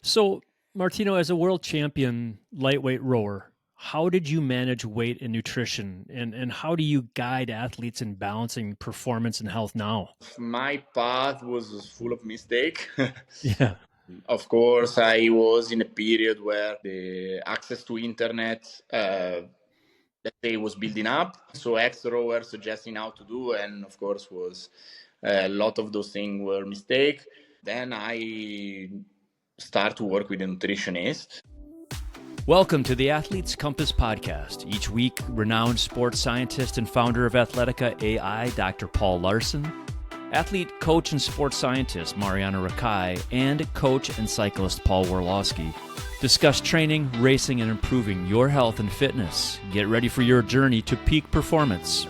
So, Martino, as a world champion lightweight rower, how did you manage weight and nutrition? And how do you guide athletes in balancing performance and health now? My path was full of mistake. Yeah. Of course, I was in a period where the access to internet, let's say, was building up. So extra were suggesting how to do, and of course, was a lot of those things were mistake. Then I start to work with a nutritionist. Welcome to the Athlete's Compass podcast. Each week, renowned sports scientist and founder of Athletica AI, Dr. Paul Larson, athlete, coach, and sports scientist Mariano Rakai, and coach and cyclist Paul Worlowski discuss training, racing, and improving your health and fitness. Get ready for your journey to peak performance.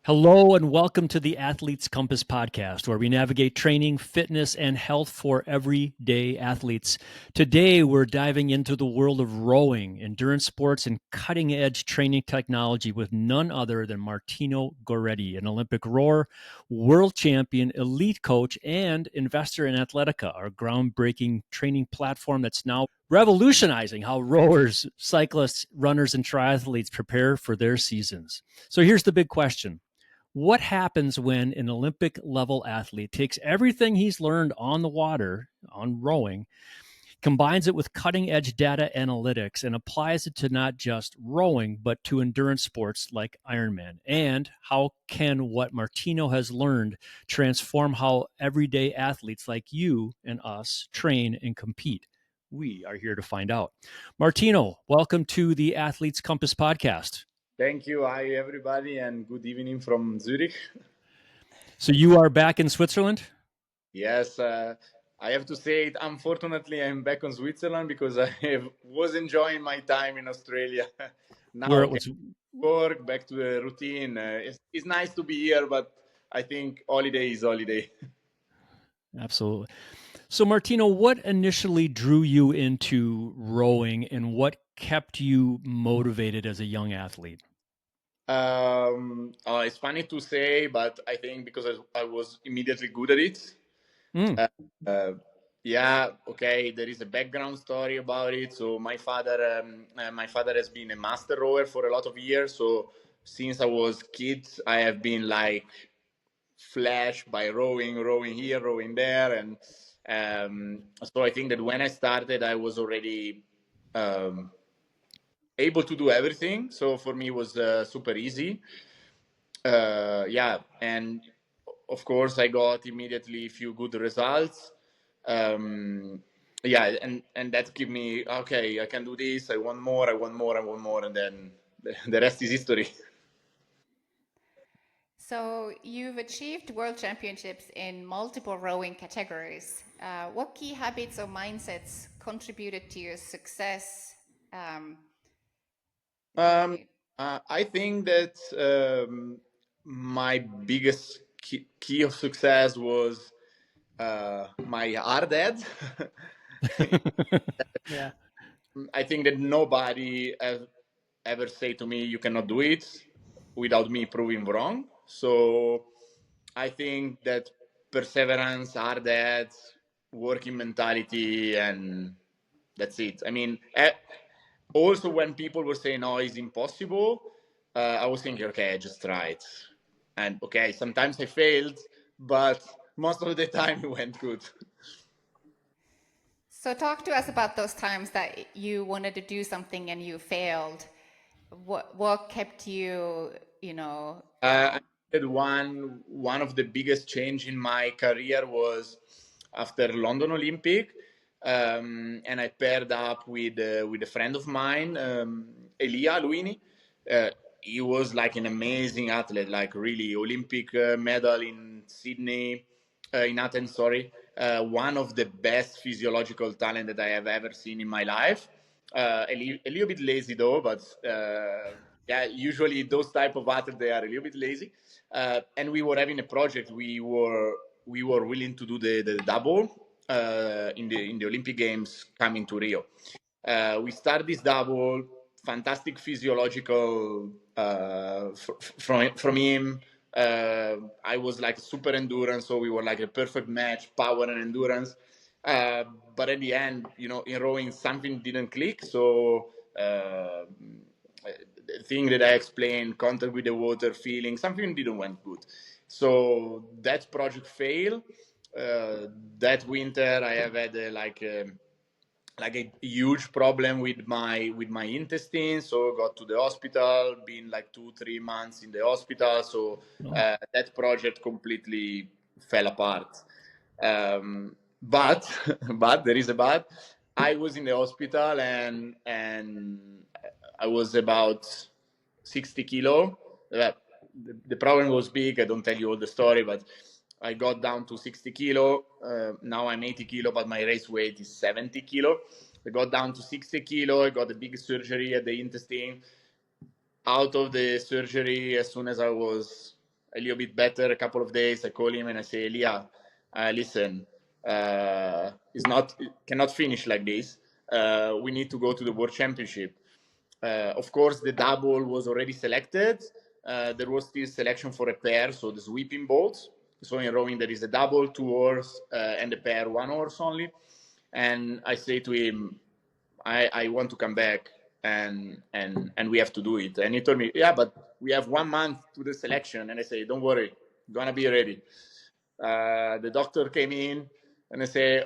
Hello and welcome to the Athlete's Compass podcast, where we navigate training, fitness, and health for everyday athletes. Today, we're diving into the world of rowing, endurance sports, and cutting-edge training technology with none other than Martino Goretti, an Olympic rower, world champion, elite coach, and investor in Athletica, our groundbreaking training platform that's now revolutionizing how rowers, cyclists, runners, and triathletes prepare for their seasons. So here's the big question. What happens when an Olympic level athlete takes everything he's learned on the water, on rowing, combines it with cutting edge data analytics, and applies it to not just rowing, but to endurance sports like Ironman? And how can what Martino has learned transform how everyday athletes like you and us train and compete? We are here to find out. Martino, welcome to the Athlete's Compass podcast. Thank you. Hi, everybody, and good evening from Zurich. So you are back in Switzerland? Yes, I have to say it. Unfortunately, I'm back on Switzerland because was enjoying my time in Australia. Now Where I it can was work back to the routine. It's nice to be here, but I think holiday is holiday. absolutely. So Martino, what initially drew you into rowing and what kept you motivated as a young athlete? It's funny to say, but I think because I was immediately good at it. Mm. Uh, yeah, okay. There is a background story about it. So my father has been a master rower for a lot of years. So since I was kid, I have been like flashed by rowing here, rowing there, and so I think that when I started, I was already um, able to do everything. So for me, it was super easy. Yeah, and of course, I got immediately a few good results. Um, yeah, and that give me okay. I can do this. I want more. I want more. I want more, and then the rest is history. So you've achieved world championships in multiple rowing categories. What key habits or mindsets contributed to your success? Um, I think that my biggest key of success was my hard head. Yeah. I think that nobody has ever say to me, "You cannot do it," without me proving wrong. So I think that perseverance, hard head, working mentality, and that's it. I mean, also when people were saying, "Oh, it's impossible," I was thinking, "Okay, I just try it," and okay, sometimes I failed, but most of the time it went good. So talk to us about those times that you wanted to do something and you failed. What kept you, I did one of the biggest change in my career was after London Olympic, and I paired up with a friend of mine, Elia Luini. He was like an amazing athlete, like really Olympic medal in Sydney, in Athens. Sorry, one of the best physiological talent that I have ever seen in my life. A little bit lazy though, but yeah, usually those type of athletes they are a little bit lazy. And we were having a project. We were willing to do the double in the Olympic Games coming to Rio. We start this double, fantastic physiological from him. I was like super endurance, so we were like a perfect match, power and endurance. But at the end, you know, in rowing, something didn't click. So the thing that I explained, contact with the water, feeling, something didn't went good. So that project failed. That winter, I have had like a huge problem with my intestines, so got to the hospital, been like 2-3 months in the hospital, so that project completely fell apart. But but there is a but. I was in the hospital, and I was about 60 kilo. The problem was big. I don't tell you all the story, but I got down to 60 kilo. Now I'm 80 kilo, but my race weight is 70 kilo. I got down to 60 kilo. I got a big surgery at the intestine. Out of the surgery, as soon as I was a little bit better, a couple of days, I call him and I say, Elia, listen, it cannot finish like this. We need to go to the World Championship. Of course, the double was already selected. There was still selection for a pair, so the sweeping boats. So in rowing, there is a double, 2 horse, and a pair, 1 horse only. And I say to him, I want to come back, and we have to do it. And he told me, yeah, but we have 1 month to the selection. And I say, don't worry, gonna be ready. The doctor came in, and I say,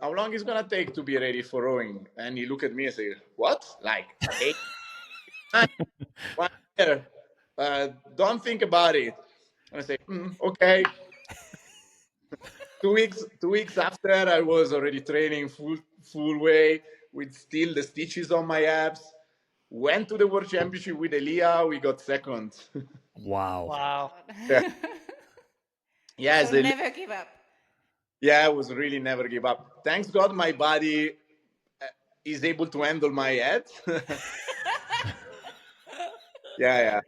how long is gonna take to be ready for rowing? And he looked at me and say, what? Like 8, 9, 1 year? Don't think about it. And I say, okay. 2 weeks after, I was already training full way with still the stitches on my abs. Went to the World Championship with Elia. We got second. Wow. Yeah. Yes. So never give up. Yeah, I was really never give up. Thanks God, my body is able to handle my head. Yeah.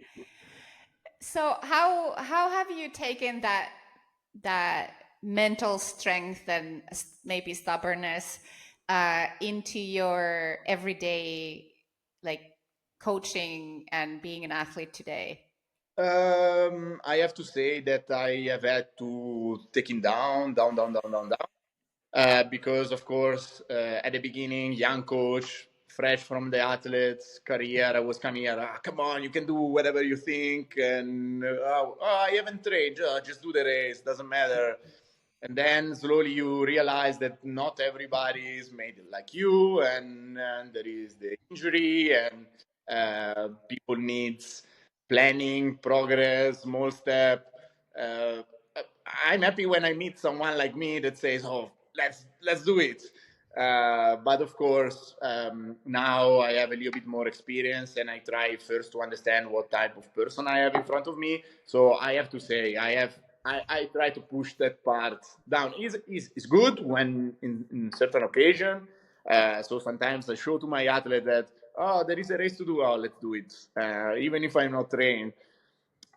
So how have you taken that mental strength and maybe stubbornness into your everyday like coaching and being an athlete today? I have to say that I have had to take him down. Because of course, at the beginning, young coach, fresh from the athlete's career, I was coming here, come on, you can do whatever you think, and I haven't trained, just do the race, doesn't matter. And then slowly you realize that not everybody is made like you, and there is the injury, and people needs planning, progress, small step. Uh, I'm happy when I meet someone like me that says, "Oh, let's do it." But of course, now I have a little bit more experience, and I try first to understand what type of person I have in front of me. So I have to say, I try to push that part down. Is good when in certain occasion. So sometimes I show to my athlete that, oh, there is a race to do. Oh, let's do it, even if I'm not trained.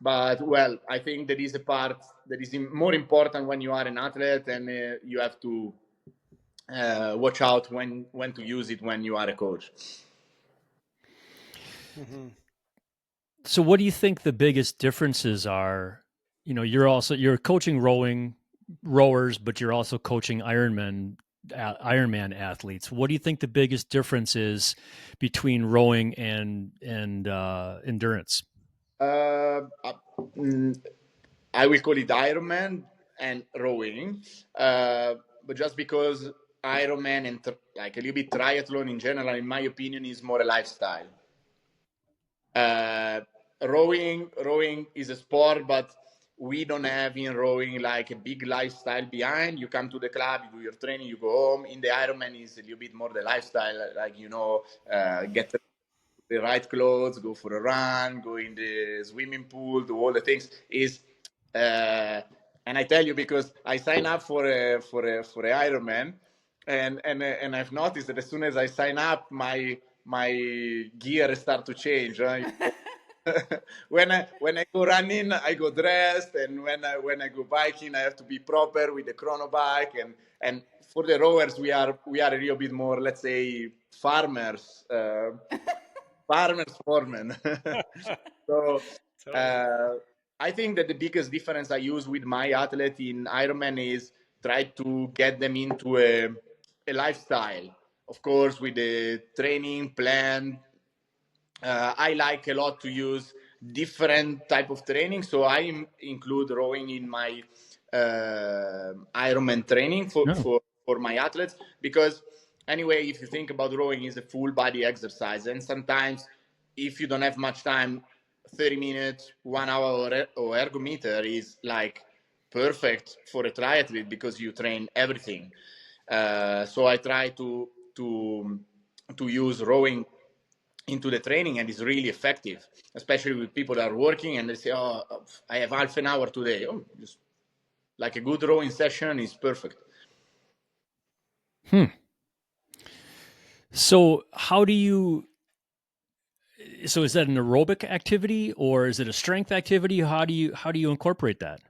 But well, I think that is a part that is more important when you are an athlete, and you have to watch out when to use it when you are a coach. Mm-hmm. So what do you think the biggest differences are? You know, you're coaching rowers, but you're also coaching Ironman athletes. What do you think the biggest difference is between rowing and endurance? I will call it Ironman and rowing, but just because Ironman and like a little bit triathlon in general, in my opinion, is more a lifestyle. Rowing is a sport, but we don't have in rowing like a big lifestyle behind. You come to the club, you do your training, you go home. In the Ironman is a little bit more the lifestyle, like, you know, get the right clothes, go for a run, go in the swimming pool, do all the things. And I tell you, because I sign up for a Ironman, and I've noticed that as soon as I sign up, my gear start to change. When I go running, I go dressed, and when I go biking, I have to be proper with the chrono bike. And for the rowers, we are a little bit more, let's say, farmers. Farmers foreman. So I think that the biggest difference I use with my athlete in Ironman is try to get them into a lifestyle. Of course, with the training plan, I like a lot to use different type of training. So I include rowing in my Ironman training for my athletes, because anyway, if you think about rowing, is a full body exercise, and sometimes if you don't have much time, 30 minutes, 1 hour or ergometer is like perfect for a triathlete because you train everything. So I try to use rowing into the training, and it's really effective, especially with people that are working and they say, "Oh, I have half an hour today." Oh, just like a good rowing session is perfect. So so is that an aerobic activity or is it a strength activity? How do you incorporate that?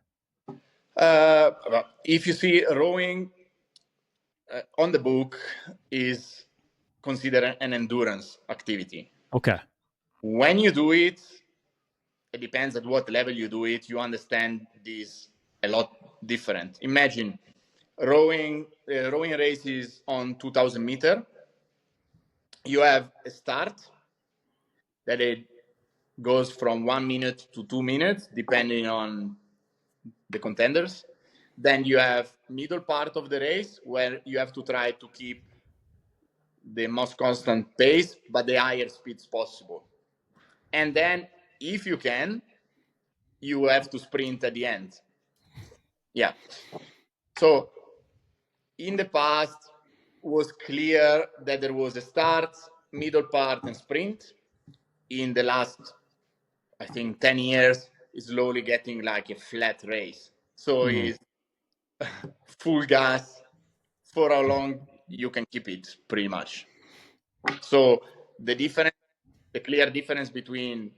If you see rowing on the book is considered an endurance activity. Okay. When you do it, it depends at what level you do it. You understand this a lot different. Imagine rowing races on 2,000 meter. You have a start that it goes from 1 minute to 2 minutes, depending on the contenders. Then you have middle part of the race where you have to try to keep the most constant pace, but the higher speeds possible. And then, if you can, you have to sprint at the end. Yeah. So, in the past, was clear that there was a start, middle part, and sprint. In the last, I think, 10 years, it's slowly getting like a flat race. So it's full gas for how long you can keep it, pretty much. So the clear difference between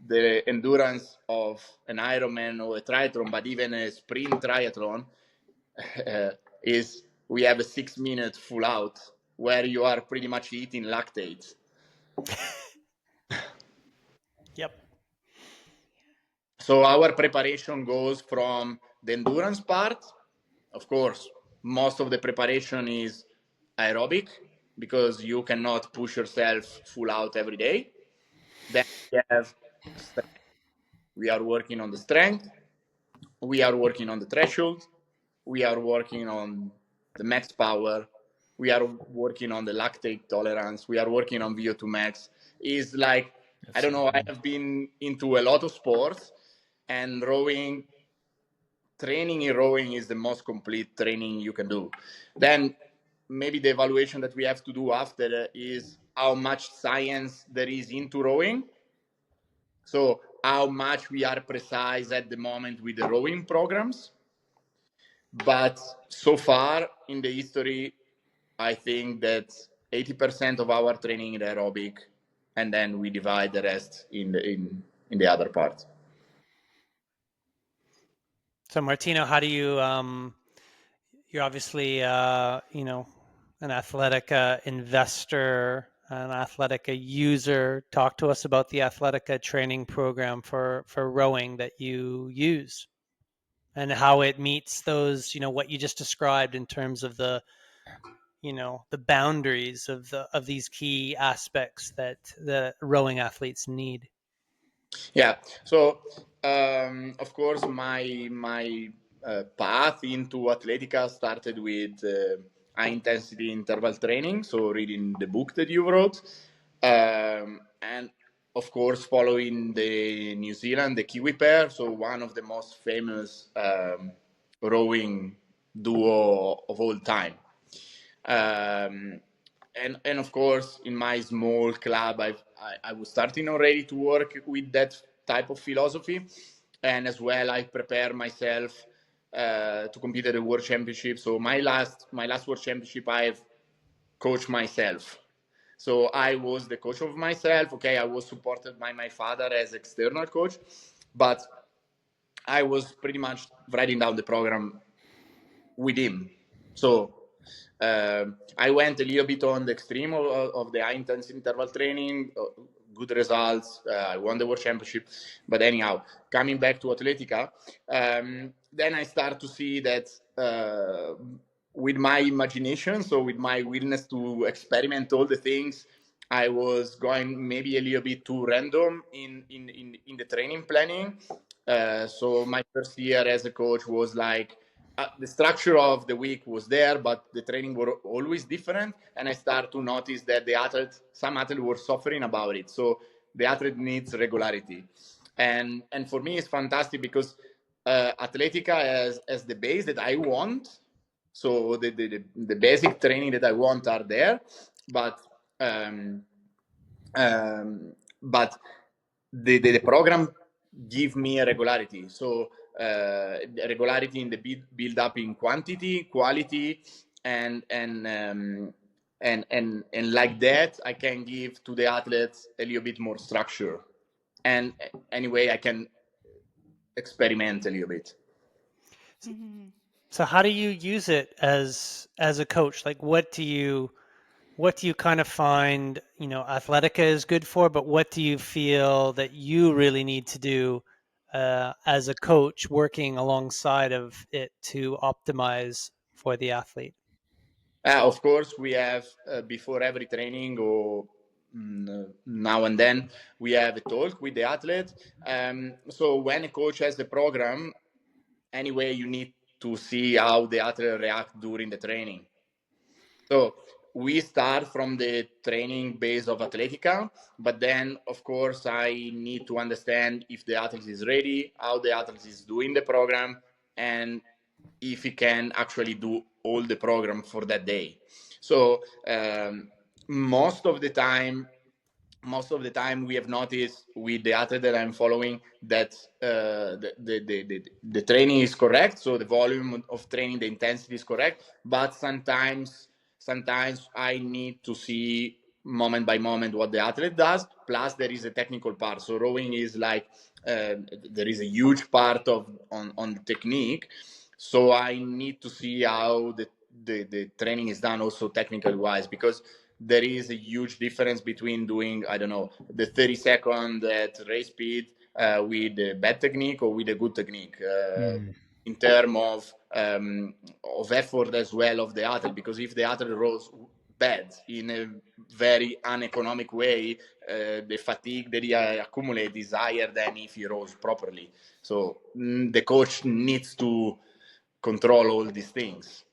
the endurance of an Ironman or a triathlon, but even a sprint triathlon, is we have a 6 minute full out where you are pretty much eating lactate. Yep. So our preparation goes from the endurance part. Of course, most of the preparation is aerobic because you cannot push yourself full out every day. Then we have strength. We are working on the strength. We are working on the threshold. We are working on the max power. We are working on the lactate tolerance. We are working on VO2 max. Is like, I don't know, I have been into a lot of sports, and training in rowing is the most complete training you can do. Then maybe the evaluation that we have to do after is how much science there is into rowing. So how much we are precise at the moment with the rowing programs. But so far in the history, I think that 80% of our training is aerobic, and then we divide the rest in the other part. So Martino, how do you? You're obviously an Athletica investor, an Athletica user. Talk to us about the Athletica training program for rowing that you use, and how it meets those, what you just described in terms of the boundaries of these key aspects that the rowing athletes need. Yeah. So of course my path into Athletica started with high intensity interval training. So reading the book that you wrote, and of course following the New Zealand, the Kiwi pair. So one of the most famous rowing duo of all time. And of course, in my small club, I was starting already to work with that type of philosophy, and as well, I prepare myself to compete at the World Championship. So my last World Championship, I've coached myself. So I was the coach of myself. Okay, I was supported by my father as external coach, but I was pretty much writing down the program with him. So I went a little bit on the extreme of the high intensity interval training, good results. I won the world championship. But anyhow, coming back to Athletica, then I start to see that with my imagination, so with my willingness to experiment all the things, I was going maybe a little bit too random in the training planning. So my first year as a coach was like, the structure of the week was there, but the training were always different. And I start to notice that some athletes were suffering about it. So the athlete needs regularity. And for me, it's fantastic because Athletica as the base that I want. So the basic training that I want are there, but but the program give me a regularity. So regularity in the build up in quantity, quality, and like that, I can give to the athletes a little bit more structure, and anyway, I can experiment a little bit. So how do you use it as a coach? Like, what do you kind of find, Athletica is good for, but what do you feel that you really need to do as a coach working alongside of it to optimize for the athlete? Of course, we have before every training or now and then we have a talk with the athlete. So when a coach has the program, anyway, you need to see how the athlete react during the training. So we start from the training base of Athletica, but then, of course, I need to understand if the athlete is ready, how the athlete is doing the program, and if he can actually do all the program for that day. So most of the time we have noticed with the athlete that I'm following that the training is correct, so the volume of training, the intensity is correct, but sometimes I need to see moment by moment what the athlete does. Plus there is a technical part. So rowing is like there is a huge part on the technique. So I need to see how the training is done also technical wise, because there is a huge difference between doing, I don't know, the 30-second at race speed with a bad technique or with a good technique. In terms of effort as well of the athlete, because if the athlete rows bad in a very uneconomic way, the fatigue that he accumulates is higher than if he rows properly. So the coach needs to control all these things.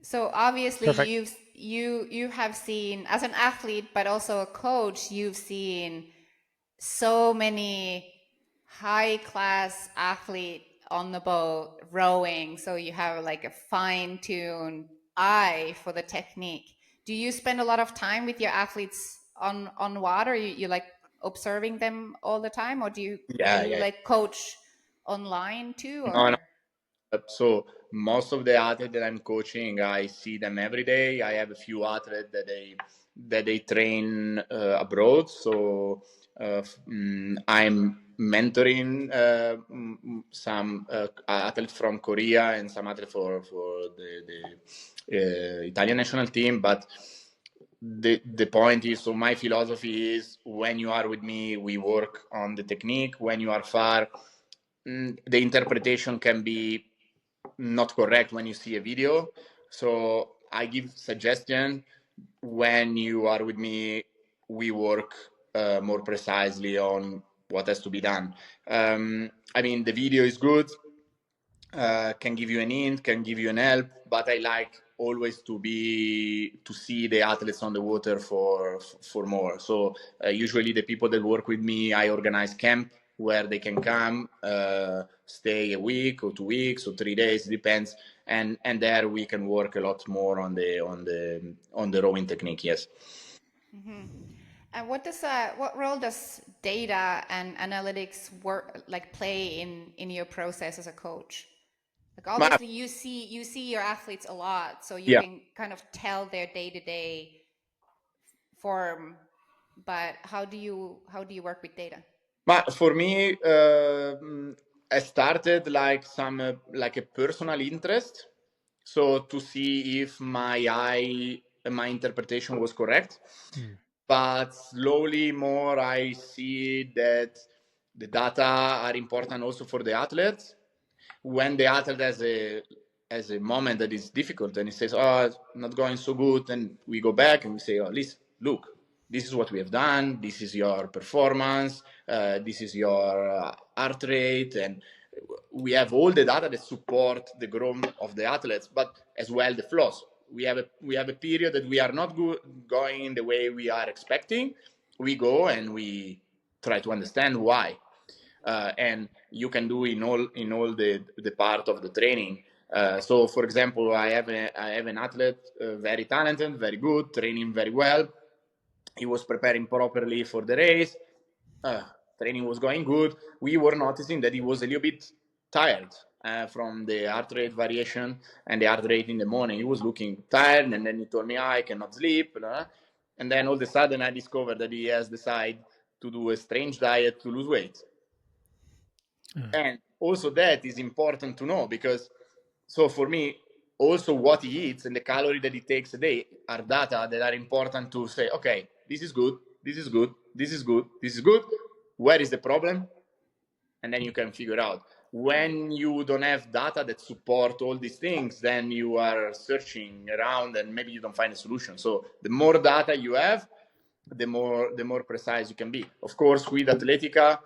So obviously Perfect. you have seen, as an athlete but also a coach, you've seen so many high class athlete on the boat rowing, so you have like a fine-tuned eye for the technique. Do you spend a lot of time with your athletes on water? You like observing them all the time, or do you like coach online too, or? No. So most of the athletes that I'm coaching, I see them every day. I have a few athletes that they train abroad. So I'm mentoring some athletes from Korea and some athletes for the Italian national team. But the point is, so my philosophy is, when you are with me, we work on the technique. When you are far, the interpretation can be not correct when you see a video. So I give suggestion. When you are with me, we work more precisely on what has to be done. I mean, the video is good, can give you an hint, can give you an help, but I like always to see the athletes on the water for more. So usually the people that work with me, I organize camp where they can come, stay a week or 2 weeks or 3 days, depends, and there we can work a lot more on the rowing technique. Yes. Mm-hmm. And what role does data and analytics play in your process as a coach? Like, obviously you see your athletes a lot, so you can kind of tell their day-to-day form, but how do you work with data? But for me, I started like like a personal interest, so to see if my interpretation was correct. but slowly more I see that the data are important also for the athletes. When the athlete has a moment that is difficult and he says, "Oh, it's not going so good," and we go back and we say, "Oh, listen, look, this is what we have done. This is your performance. This is your heart rate, and we have all the data that support the growth of the athletes, but as well the flaws. We have a period that we are not going in the way we are expecting. We go and we try to understand why." And you can do in all the part of the training. So, for example, I have an athlete, very talented, very good, training very well. He was preparing properly for the race. Training was going good. We were noticing that he was a little bit tired from the heart rate variation and the heart rate in the morning. He was looking tired, and then he told me, I cannot sleep. And then all of a sudden, I discovered that he has decided to do a strange diet to lose weight. And also that is important to know, because so for me, also what he eats and the calorie that he takes a day are data that are important to say, okay, this is good, this is good, this is good, this is good. Where is the problem? And then you can figure out. When you don't have data that support all these things, then you are searching around and maybe you don't find a solution. So the more data you have, the more precise you can be. Of course, with Athletica,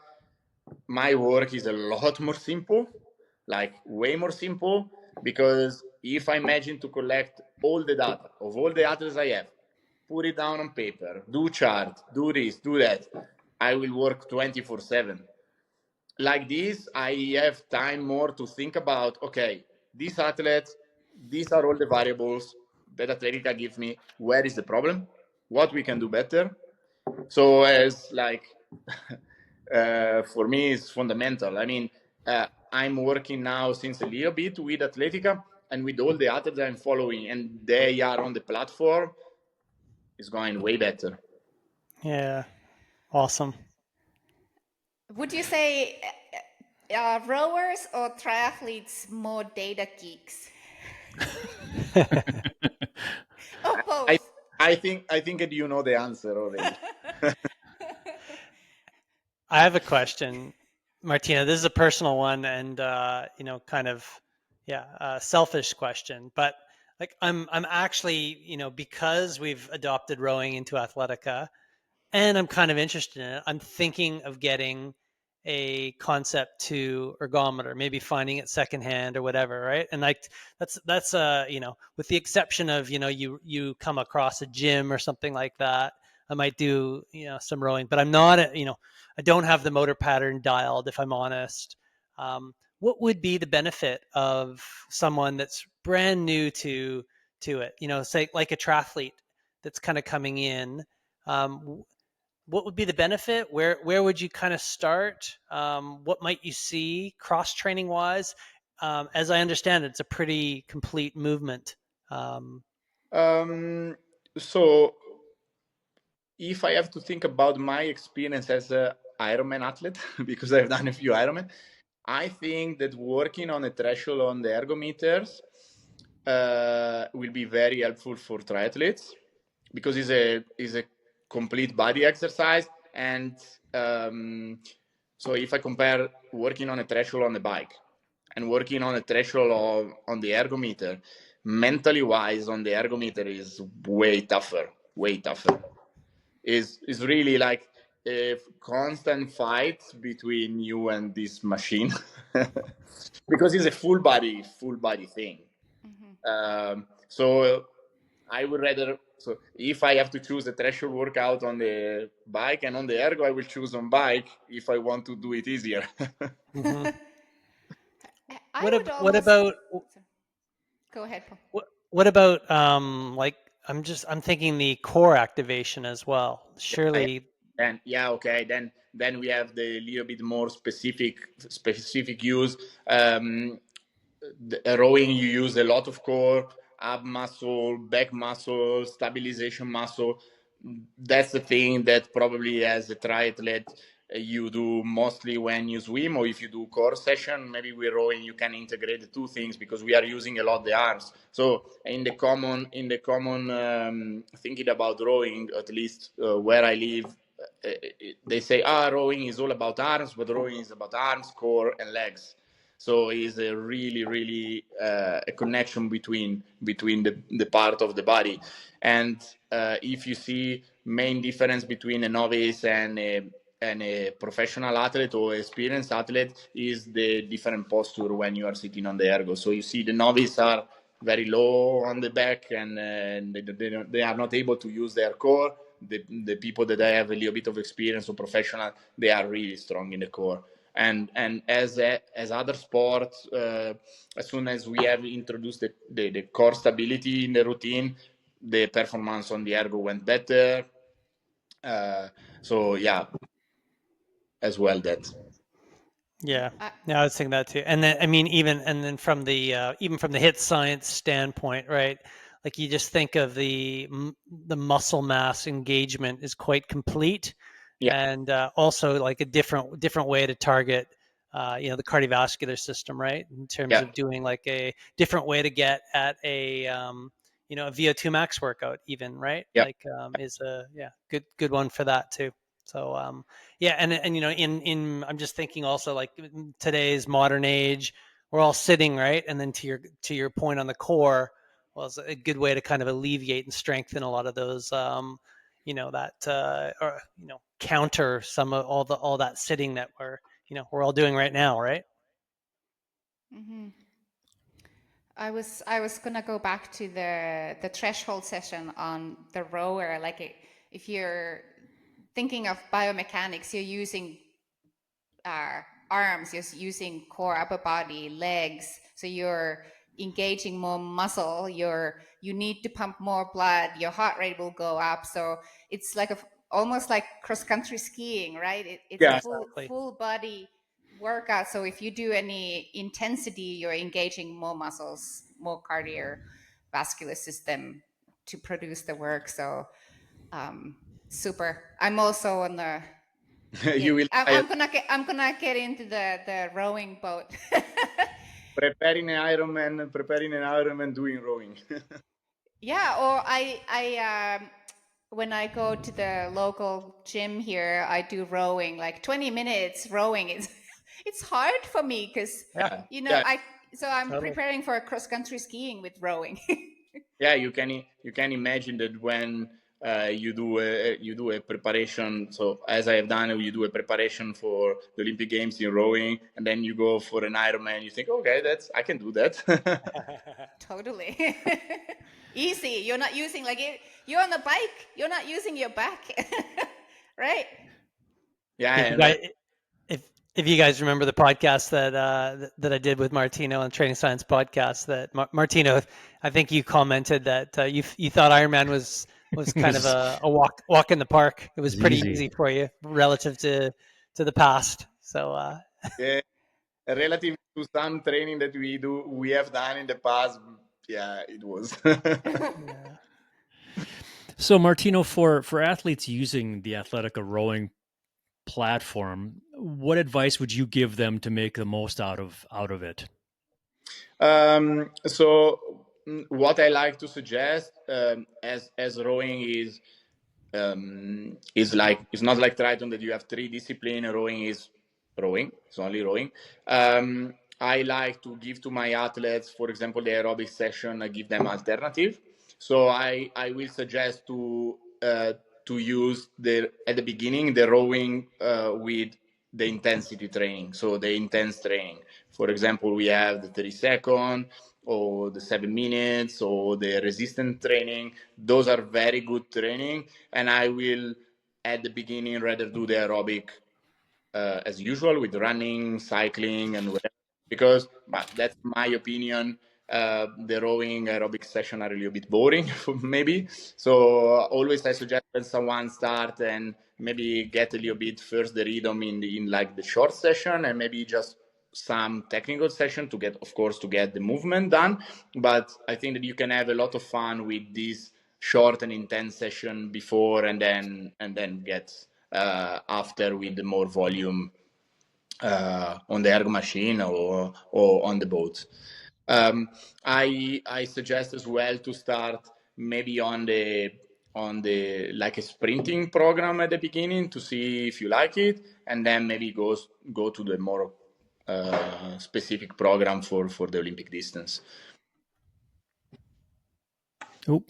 my work is a lot more simple, like way more simple, because if I imagine to collect all the data of all the athletes I have, put it down on paper, do chart, do this, do that, I will work 24/7. Like this, I have time more to think about, okay, these athletes, these are all the variables that Athletica gives me. Where is the problem? What we can do better? So as like for me, it's fundamental. I mean, I'm working now since a little bit with Athletica, and with all the athletes I'm following, and they are on the platform, it's going way better. Yeah, awesome. Would you say rowers or triathletes more data geeks? Or both? I think that you know the answer already. I have a question, Martina. This is a personal one, and kind of, a selfish question. But like, I'm actually, because we've adopted rowing into Athletica, and I'm kind of interested in it. I'm thinking of getting a Concept 2 ergometer, maybe finding it secondhand or whatever, right? And like that's with the exception of you come across a gym or something like that, I might do some rowing, but I'm not I don't have the motor pattern dialed, if I'm honest. What would be the benefit of someone that's brand new to it? Say like a triathlete that's kind of coming in. What would be the benefit? Where would you kind of start? What might you see cross training wise? As I understand it, it's a pretty complete movement. So if I have to think about my experience as a Ironman athlete, because I've done a few Ironman, I think that working on a threshold on the ergometers will be very helpful for triathletes, because it's a complete body exercise. And so if I compare working on a threshold on the bike and working on a threshold on the ergometer, mentally wise on the ergometer is way tougher. Is really like a constant fight between you and this machine because it's a full body thing. So I would rather, so if I have to choose a threshold workout on the bike and on the ergo, I will choose on bike if I want to do it easier. Mm-hmm. What about go ahead, Paul. what about like I'm thinking the core activation as well. Surely. And okay, then we have the little bit more specific use. The rowing, you use a lot of core, ab muscle, back muscle, stabilization muscle. That's the thing that probably as a triathlete you do mostly when you swim, or if you do core session, maybe with rowing you can integrate the two things, because we are using a lot the arms. So in the common thinking about rowing, at least where I live, they say rowing is all about arms, but rowing is about arms, core, and legs. So it's a really a connection between the part of the body. And if you see main difference between a novice and a professional athlete or experienced athlete is the different posture when you are sitting on the ergo. So you see the novice are very low on the back, and they are not able to use their core. The people that have a little bit of experience or professional, they are really strong in the core. And as other sports, as soon as we have introduced the core stability in the routine, the performance on the ergo went better. So yeah, as well that. Yeah, I was thinking that too. And then, I mean, even from the HIIT science standpoint, right? Like you just think of the muscle mass engagement is quite complete, and also like a different way to target, the cardiovascular system, right? In terms of doing like a different way to get at a a VO2 max workout, even, right? Like is a good one for that too. So and in I'm just thinking also, like today's modern age, we're all sitting, right? And then to your point on the core, well, it's a good way to kind of alleviate and strengthen a lot of those counter some of all that sitting that we're all doing right now, right? Mm-hmm. I was gonna go back to the threshold session on the rower. Like if you're thinking of biomechanics, you're using arms, you're using core, upper body, legs. So you're engaging more muscle. You need to pump more blood. Your heart rate will go up. So it's like almost like cross country skiing, right? It's a full body workout. So if you do any intensity, you're engaging more muscles, more cardiovascular system to produce the work. So super. I'm also on the I'm gonna get into the rowing boat. preparing an Ironman, doing rowing. Yeah, or I when I go to the local gym here, I do rowing, like 20 minutes rowing. It's hard for me because I'm preparing for a cross country skiing with rowing. You can imagine that when you do a preparation. So as I have done, you do a preparation for the Olympic Games in rowing, and then you go for an Ironman. You think, okay, I can do that. Totally. Easy. You're not using you're on a bike. You're not using your back, right? Yeah. If you guys remember the podcast that I did with Martino on Training Science podcast, that Martino, I think you commented that you thought Ironman was kind of a walk in the park. It was pretty easy for you relative to the past. So relative to some training that we have done in the past, it was. So Martino, for athletes using the Athletica rowing platform, what advice would you give them to make the most out of it? So what I like to suggest, as rowing is like, it's not like triathlon that you have three disciplines. Rowing is rowing. It's only rowing. I like to give to my athletes, for example, the aerobic session. I give them alternative. So I will suggest to use at the beginning the rowing with the intensity training. So the intense training. For example, we have the 30-second or the 7 minutes or the resistance training. Those are very good training, and I will at the beginning rather do the aerobic as usual with running, cycling, and whatever, because that's my opinion. The rowing aerobic session are a little bit boring maybe. So always I suggest when someone start and maybe get a little bit first the rhythm in like the short session, and maybe just some technical session to get the movement done. But I think that you can have a lot of fun with this short and intense session before, and then get after with more volume on the ergo machine or on the boat. I suggest as well to start maybe on the like a sprinting program at the beginning to see if you like it, and then maybe go to the more specific program for the Olympic distance. Oh.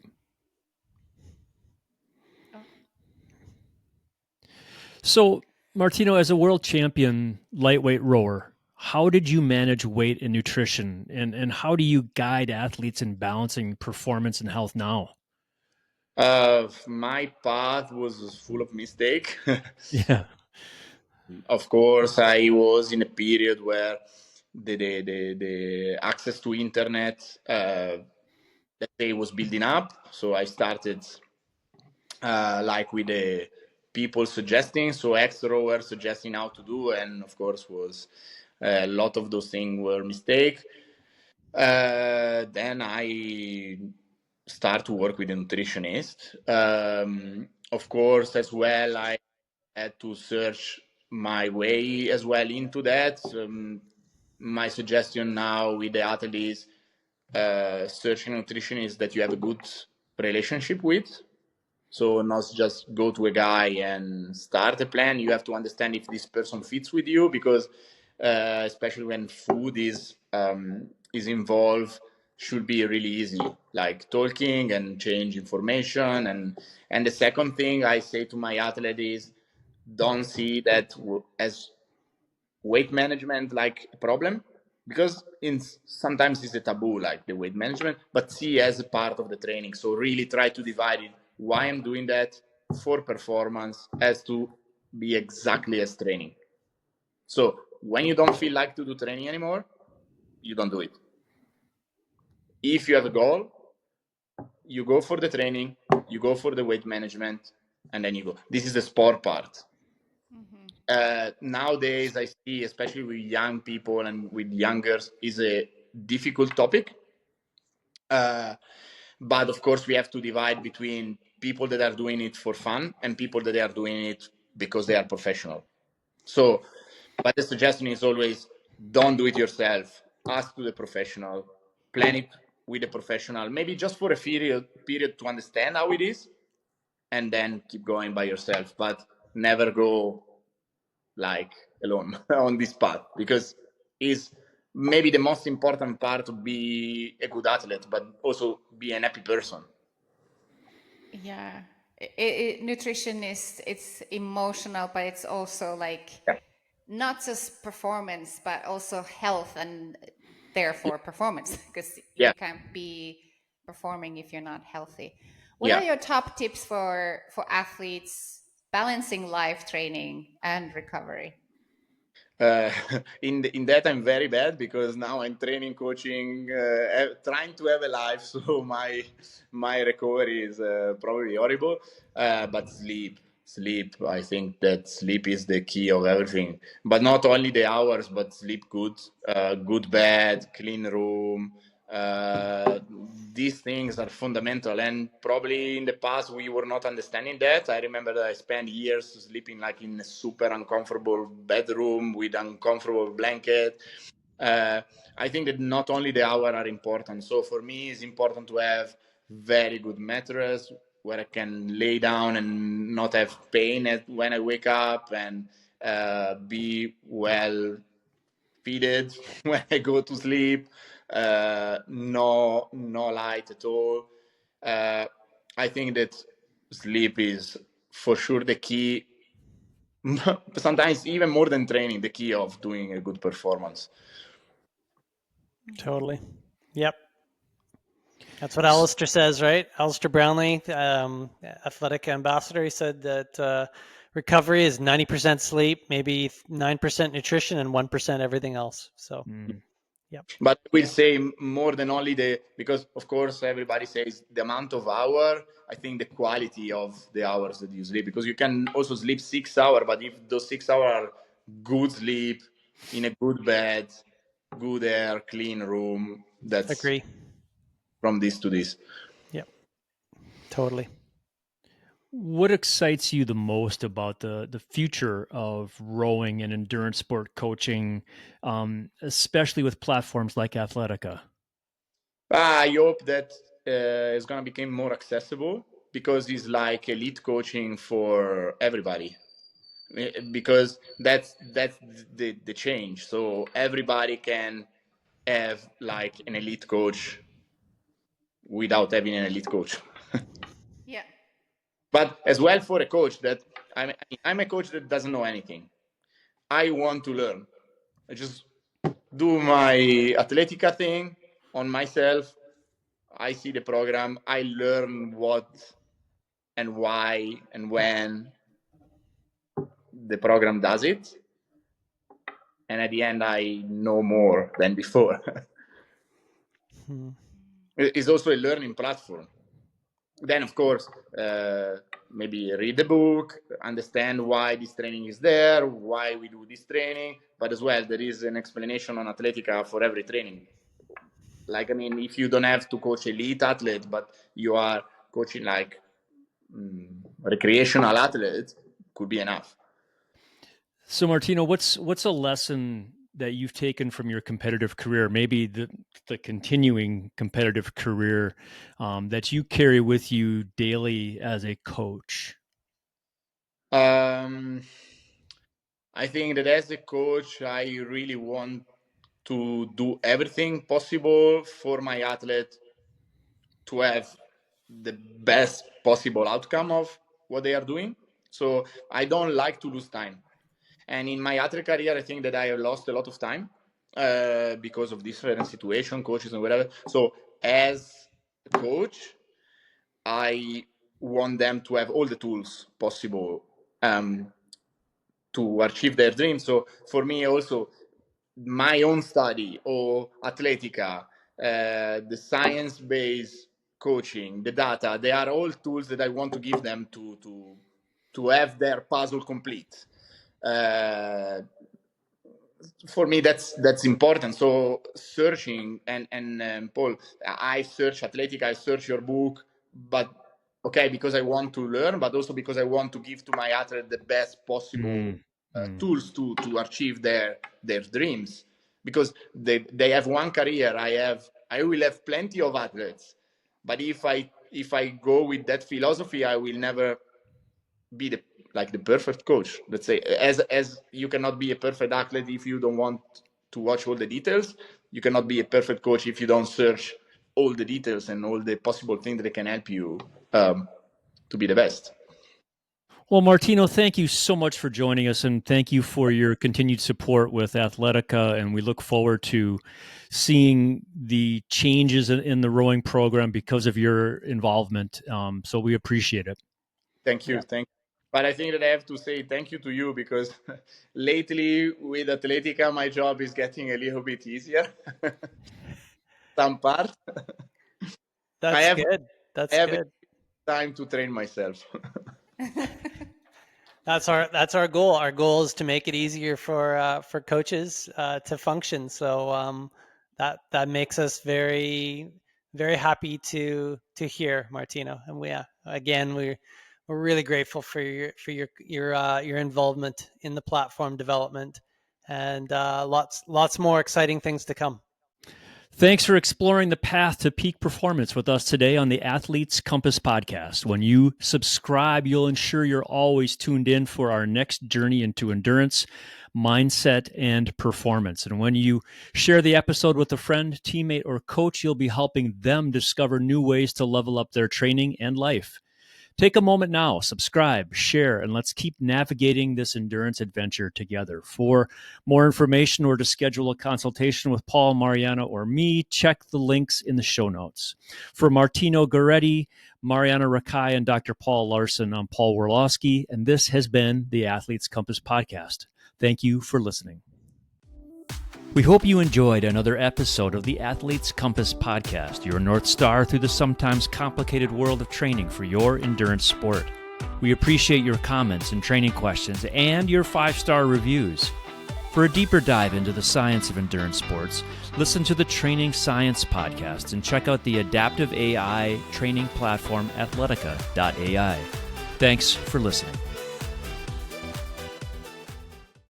So, Martino, as a world champion lightweight rower, how did you manage weight and nutrition, and how do you guide athletes in balancing performance and health now? My path was full of mistake. Yeah. Of course, I was in a period where the access to internet, let's say, was building up. So I started like with the people suggesting, so ex-rower suggesting how to do, and of course was a lot of those things were mistake. Then I start to work with a nutritionist. Of course, as well, I had to search my way as well into that. My suggestion now with the athletes searching a nutritionist that you have a good relationship with. So not just go to a guy and start a plan. You have to understand if this person fits with you, because especially when food is involved, should be really easy, like talking and change information. And the second thing I say to my athlete is, don't see that as weight management like a problem, because sometimes it's a taboo, like the weight management, but see as a part of the training. So really try to divide it. Why I'm doing that for performance has to be exactly as training. So when you don't feel like to do training anymore, you don't do it. If you have a goal, you go for the training, you go for the weight management, and then you go. This is the sport part. Nowadays, I see, especially with young people and with youngers, is a difficult topic. But of course, we have to divide between people that are doing it for fun and people that are doing it because they are professional. So, but the suggestion is always, don't do it yourself. Ask to the professional. Plan it with a professional, maybe just for a period to understand how it is, and then keep going by yourself. But never go like alone on this path, because is maybe the most important part to be a good athlete, but also be an happy person. Yeah. Nutrition is, it's emotional, but it's also like not just performance, but also health, and therefore performance, because you can't be performing if you're not healthy. What are your top tips for athletes balancing life training and recovery? In that I'm very bad, because now I'm training, coaching, trying to have a life. So my recovery is probably horrible. But sleep. I think that sleep is the key of everything. But not only the hours, but sleep good, good bed, clean room. These things are fundamental, and probably in the past we were not understanding that. I remember that I spent years sleeping like in a super uncomfortable bedroom with uncomfortable blanket. I think that not only the hours are important. So for me, it's important to have very good mattress where I can lay down and not have pain when I wake up, and be well fed when I go to sleep. No light at all. I think that sleep is for sure the key. Sometimes even more than training, the key of doing a good performance. Totally. Yep. That's what Alistair says, right? Alistair Brownlee, Athletica ambassador, he said that recovery is 90% sleep, maybe 9% nutrition, and 1% everything else. So, yep. But I will say more than only because of course everybody says the amount of hour. I think the quality of the hours that you sleep, because you can also sleep 6 hours, but if those 6 hours are good sleep in a good bed, good air, clean room, that's Agree. from this to this. Yep. Totally. What excites you the most about the future of rowing and endurance sport coaching, especially with platforms like Athletica? I hope that it's going to become more accessible because it's like elite coaching for everybody. Because that's the change. So everybody can have like an elite coach without having an elite coach. Yeah. But as well for a coach that I'm a coach that doesn't know anything. I want to learn. I just do my Athletica thing on myself. I see the program. I learn what and why and when the program does it. And at the end, I know more than before. It's also a learning platform. Then, of course, maybe read the book, understand why this training is there, why we do this training. But as well, there is an explanation on Athletica for every training. Like, I mean, if you don't have to coach elite athlete, but you are coaching like recreational athletes, could be enough. So, Martino, what's a lesson that you've taken from your competitive career, maybe the continuing competitive career, that you carry with you daily as a coach? I think that as a coach, I really want to do everything possible for my athlete to have the best possible outcome of what they are doing. So I don't like to lose time. And in my athlete career, I think that I have lost a lot of time because of different situation, coaches and whatever. So as a coach, I want them to have all the tools possible to achieve their dreams. So for me also, my own study or Athletica, the science-based coaching, the data, they are all tools that I want to give them to have their puzzle complete. For me, that's important. So searching and Paul, I search Athletica, I search your book, but okay, because I want to learn, but also because I want to give to my athlete the best possible tools to achieve their dreams. Because they have one career, I will have plenty of athletes, but if I go with that philosophy, I will never be the perfect coach. Let's say, as you cannot be a perfect athlete if you don't want to watch all the details. You cannot be a perfect coach if you don't search all the details and all the possible things that can help you to be the best. Well, Martino, thank you so much for joining us, and thank you for your continued support with Athletica. And we look forward to seeing the changes in the rowing program because of your involvement. So we appreciate it. Thank you. Thank you. But I think that I have to say thank you to you because lately with Athletica, my job is getting a little bit easier. Some part. That's good. That's good. Time to train myself. That's our goal. Our goal is to make it easier for coaches to function. So that makes us very, very happy to hear, Martino. And we're really grateful for your involvement in the platform development, and lots more exciting things to come. Thanks for exploring the path to peak performance with us today on the Athletes Compass podcast. When you subscribe, you'll ensure you're always tuned in for our next journey into endurance, mindset, and performance. And when you share the episode with a friend, teammate, or coach, you'll be helping them discover new ways to level up their training and life. Take a moment now, subscribe, share, and let's keep navigating this endurance adventure together. For more information or to schedule a consultation with Paul, Mariana, or me, check the links in the show notes. For Martino Goretti, Mariana Rakai, and Dr. Paul Larson, I'm Paul Worlowski, and this has been the Athletes Compass podcast. Thank you for listening. We hope you enjoyed another episode of the Athletes Compass podcast, your North Star through the sometimes complicated world of training for your endurance sport. We appreciate your comments and training questions and your 5-star reviews. For a deeper dive into the science of endurance sports, listen to the Training Science podcast and check out the adaptive AI training platform Athletica.ai. Thanks for listening.